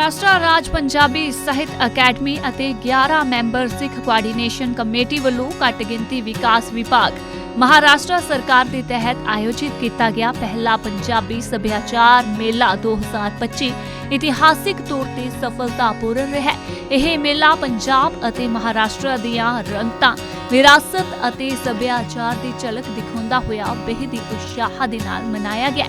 महाराष्ट्र राज पंजाबी साहित्य अकैडमी ਅਤੇ 11 ਮੈਂਬਰ ਸਿੱਖ coordination committee ਵੱਲੋਂ ਘੱਟ ਗਿਣਤੀ ਵਿਕਾਸ ਵਿਭਾਗ महाराष्ट्र सरकार के तहत आयोजित किया गया पहला पंजाबी सभ्याचार मेला 2025 इतिहासिक तौर ते सफलतापूर्ण रहा। यह मेला पंजाब ਅਤੇ महाराष्ट्र दीयां रंगतां विरासत ਅਤੇ सभ्याचार की झलक दिखाउंदा होया बेहद उत्साह दे नाल मनाया गया।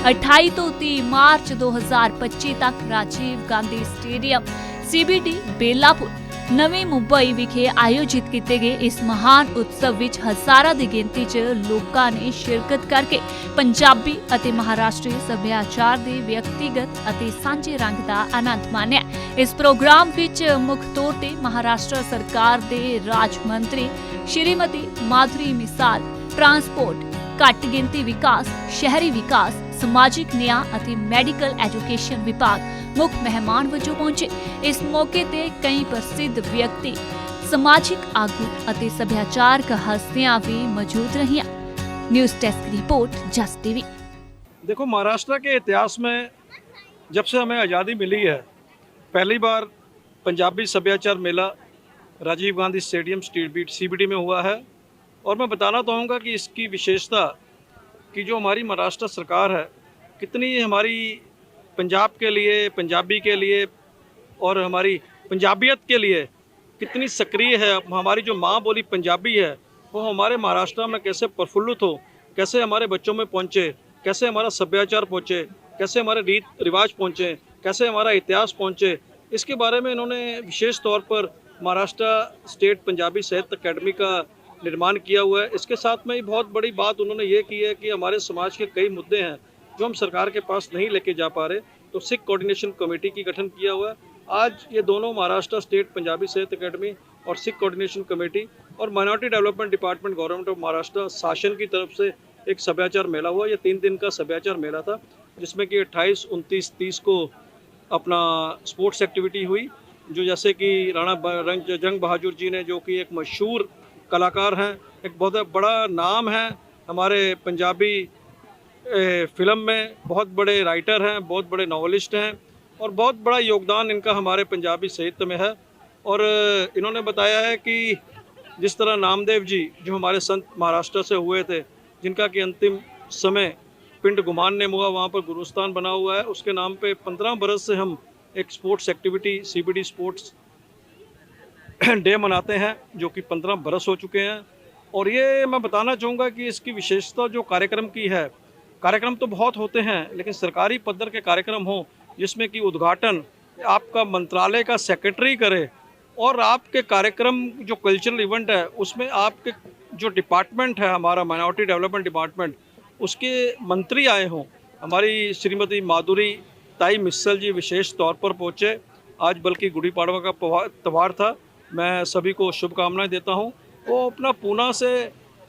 28 ਤੋਂ 30 मार्च 2025 तक राजीव गांधी स्टेडियम CBD बेलापुर नवी मुंबई विखे आयोजित किए गए इस महान उत्सव विच हजारां की गिनती च लोकां ने शिरकत करके पंजाबी ਅਤੇ महाराष्ट्री सभ्याचार के व्यक्तिगत ਅਤੇ सांझे रंग का आनंद माणिया। इस प्रोग्राम विच मुख तौर ते महाराष्ट्र सरकार के राज मंत्री श्रीमती माधुरी मिसाल ट्रांसपोर्ट घट गिनती विकास शहरी विकास समाजिक न्याय ਅਤੇ मैडिकल एजुकेशन विभाग मुख मेहमान वजों पहुंचे। इस मौके ते कई प्रसिद्ध व्यक्ति समाजिक आगू ਅਤੇ सभ्याचारक हस्तियां भी मौजूद रहियां। News desk report just TV. देखो, महाराष्ट्र के इतिहास में जब से हमें आज़ादी मिली है पहली बार पंजाबी सभ्याचार मेला राजीव गांधी स्टेडियम CBD में हुआ है। और मैं बताना चाहूँगा कि इसकी विशेषता कि जो हमारी महाराष्ट्र सरकार है कितनी हमारी पंजाब के लिए पंजाबी के लिए और हमारी पंजाबियत के लिए कितनी सक्रिय है। हमारी जो माँ बोली पंजाबी है वो हमारे महाराष्ट्र में कैसे प्रफुल्लित हो, कैसे हमारे बच्चों में पहुँचे, कैसे हमारा सभ्याचार पहुँचे, कैसे हमारे रीत रिवाज पहुँचे, कैसे हमारा इतिहास पहुँचे, इसके बारे में इन्होंने विशेष तौर पर महाराष्ट्र स्टेट पंजाबी साहित्य अकेडमी का निर्माण किया हुआ है। इसके साथ में ही बहुत बड़ी बात उन्होंने ये की है कि हमारे समाज के कई मुद्दे हैं जो हम सरकार के पास नहीं लेके जा पा रहे, तो सिख कोऑर्डिनेशन कमेटी की गठन किया हुआ है। आज ये दोनों महाराष्ट्र स्टेट पंजाबी साहित्य अकेडमी और सिख कोऑर्डिनेशन कमेटी और minority development department government of Maharashtra शासन की तरफ से एक सभ्याचार मेला हुआ। ये 3 दिन का सभ्याचार मेला था जिसमें कि 28, 29, 30 को अपना स्पोर्ट्स एक्टिविटी हुई, जो जैसे कि राणा जंग बहादुर जी ने, जो कि एक मशहूर कलाकार हैं, एक बहुत बड़ा नाम है हमारे पंजाबी फिल्म में, बहुत बड़े राइटर हैं, बहुत बड़े नॉवलिस्ट हैं और बहुत बड़ा योगदान इनका हमारे पंजाबी साहित्य में है। और इन्होंने बताया है कि जिस तरह नामदेव जी जो हमारे संत महाराष्ट्र से हुए थे, जिनका कि अंतिम समय पिंड गुमान ने हुआ, वहाँ पर गुरुस्थान बना हुआ है, उसके नाम पे 15 बरस से हम एक sports activity CBD sports day मनाते हैं, जो कि 15 बरस हो चुके हैं। और ये मैं बताना चाहूँगा कि इसकी विशेषता जो कार्यक्रम की है, कार्यक्रम तो बहुत होते हैं लेकिन सरकारी पद्धर के कार्यक्रम हो जिसमें कि उद्घाटन आपका मंत्रालय का सेक्रेटरी करे और आपके कार्यक्रम जो कल्चरल इवेंट है उसमें आपके जो डिपार्टमेंट है हमारा माइनॉरिटी डेवलपमेंट डिपार्टमेंट, उसके मंत्री आए हों। हमारी श्रीमती माधुरी ताई मिस्सल जी विशेष तौर पर पहुँचे आज, बल्कि गुड़ी पाड़वा का त्यौहार था। मैं सभी को शुभकामनाएं देता हूं। वो अपना पूना से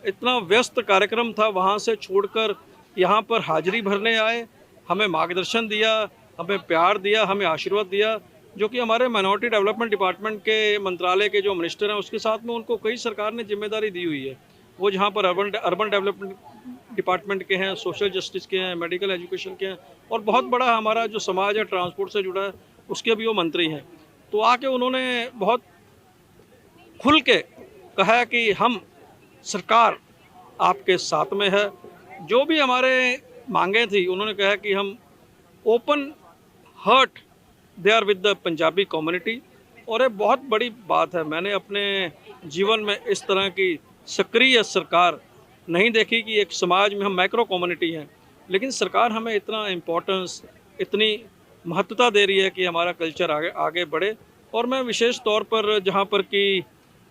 इतना व्यस्त कार्यक्रम था, वहां से छोड़कर यहां पर हाजिरी भरने आए, हमें मार्गदर्शन दिया, हमें प्यार दिया, हमें आशीर्वाद दिया, जो कि हमारे माइनॉरिटी डेवलपमेंट डिपार्टमेंट के मंत्रालय के जो मिनिस्टर हैं उसके साथ में उनको कई सरकार ने जिम्मेदारी दी हुई है। वो जहाँ पर अर्बन डेवलपमेंट डिपार्टमेंट के हैं, सोशल जस्टिस के हैं, मेडिकल एजुकेशन के हैं और बहुत बड़ा हमारा जो समाज है ट्रांसपोर्ट से जुड़ा है उसके भी वो मंत्री हैं। तो आके उन्होंने बहुत खुल के कहा कि हम सरकार आपके साथ में है। जो भी हमारे मांगे थी उन्होंने कहा कि हम open heart they are with the Punjabi community. और ये बहुत बड़ी बात है, मैंने अपने जीवन में इस तरह की सक्रिय सरकार नहीं देखी कि एक समाज में हम माइक्रो कम्युनिटी हैं लेकिन सरकार हमें इतना इम्पोर्टेंस, इतनी महत्वता दे रही है कि हमारा कल्चर आगे बढ़े। और मैं विशेष तौर पर जहाँ पर कि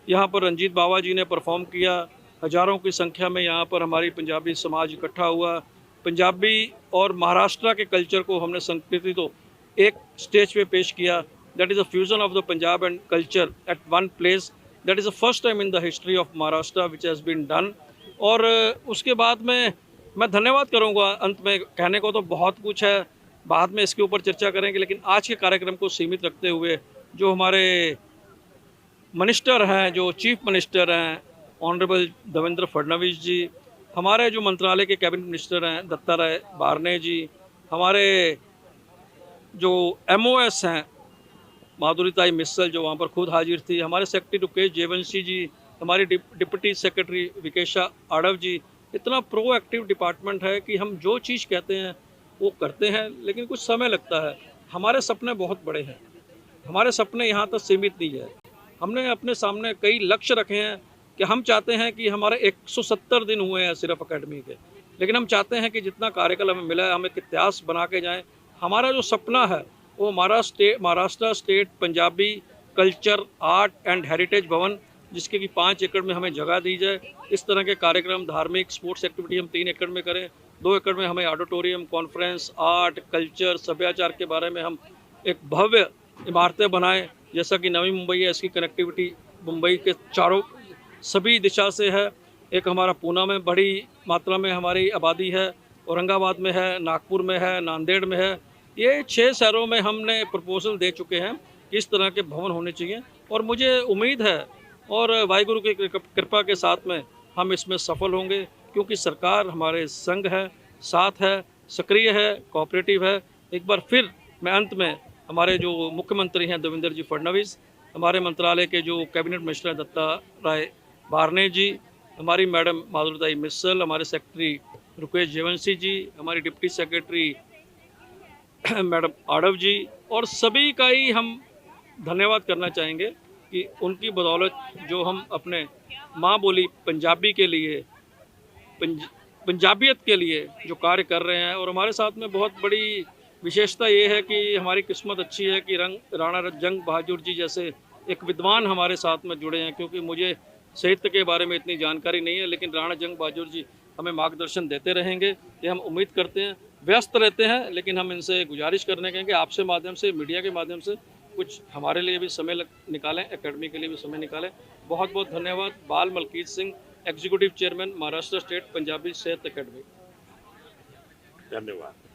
यहाँ पर रंजीत बावा जी ने परफॉर्म किया, हज़ारों की संख्या में यहाँ पर हमारी पंजाबी समाज इकट्ठा हुआ। पंजाबी और महाराष्ट्र के कल्चर को हमने संस्कृति तो एक स्टेज पे पेश किया। That is a fusion of the Punjab and culture at one place. That is the first time in the history of Maharashtra which has been done. और उसके बाद में मैं धन्यवाद करूँगा। अंत में कहने को तो बहुत कुछ है, बाद में इसके ऊपर चर्चा करेंगे, लेकिन आज के कार्यक्रम को सीमित रखते हुए जो हमारे मिनिस्टर हैं, जो चीफ मिनिस्टर हैं ऑनरेबल देवेंद्र फडणवीस जी, हमारे जो मंत्रालय के कैबिनेट मिनिस्टर हैं दत्ता राय बारने जी, हमारे जो MOS हैं माधुरीताई मिस्सल जो वहाँ पर खुद हाजिर थी, हमारे सेक्रेटरी रुकेश जेवंशी जी, हमारी डिप्टी सेक्रेटरी विकेशा आड़व जी। इतना प्रोएक्टिव डिपार्टमेंट है कि हम जो चीज़ कहते हैं वो करते हैं, लेकिन कुछ समय लगता है। हमारे सपने बहुत बड़े हैं, हमारे सपने यहाँ तक सीमित नहीं है। हमने अपने सामने कई लक्ष्य रखे हैं कि हम चाहते हैं कि हमारे 170 दिन हुए हैं सिर्फ अकेडमी के, लेकिन हम चाहते हैं कि जितना कार्यकाल हमें मिला है हम एक इतिहास बना के जाएं। हमारा जो सपना है वो Maharashtra state Punjabi culture art and heritage भवन, जिसके कि 5 एकड़ में हमें जगह दी जाए। इस तरह के कार्यक्रम धार्मिक स्पोर्ट्स एक्टिविटी हम 3 एकड़ में करें, 2 एकड़ में हमें ऑडिटोरियम कॉन्फ्रेंस आर्ट कल्चर सभ्याचार के बारे में हम एक भव्य इमारतें बनाएं। जैसा कि नवी मुंबई है, इसकी कनेक्टिविटी मुंबई के चारों सभी दिशा से है। एक हमारा पूना में बड़ी मात्रा में हमारी आबादी है, औरंगाबाद में है, नागपुर में है, नांदेड़ में है। ये 6 शहरों में हमने प्रपोजल दे चुके हैं कि इस तरह के भवन होने चाहिए, और मुझे उम्मीद है और वाहिगुरु की कृपा के साथ में हम इसमें सफल होंगे, क्योंकि सरकार हमारे संग है, साथ है, सक्रिय है, कोऑपरेटिव है। एक बार फिर मैं अंत में हमारे जो मुख्यमंत्री हैं देवेंद्र जी फडणवीस, हमारे मंत्रालय के जो कैबिनेट मिनिस्टर हैं दत्ता राय बारने जी, हमारी मैडम माधुरीताई मिस्सल, हमारे सेक्रेटरी रुकेश जेवंशी जी, हमारी डिप्टी सेक्रेटरी मैडम आड़व जी, और सभी का ही हम धन्यवाद करना चाहेंगे कि उनकी बदौलत जो हम अपने माँ बोली पंजाबी के लिए पंजाबियत के लिए जो कार्य कर रहे हैं। और हमारे साथ में बहुत बड़ी विशेषता ये है कि हमारी किस्मत अच्छी है कि राणा जंग बहादुर जी जैसे एक विद्वान हमारे साथ में जुड़े हैं, क्योंकि मुझे साहित्य के बारे में इतनी जानकारी नहीं है, लेकिन राणा जंग बहादुर जी हमें मार्गदर्शन देते रहेंगे। ये हम उम्मीद करते हैं। व्यस्त रहते हैं, लेकिन हम इनसे गुजारिश करने के आपसे माध्यम से, मीडिया के माध्यम से कुछ हमारे लिए भी समय निकालें, एकेडमी के लिए भी समय निकालें। बहुत बहुत धन्यवाद। Bal Malkit Singh, executive chairman Maharashtra state Punjabi Sahitya academy. धन्यवाद।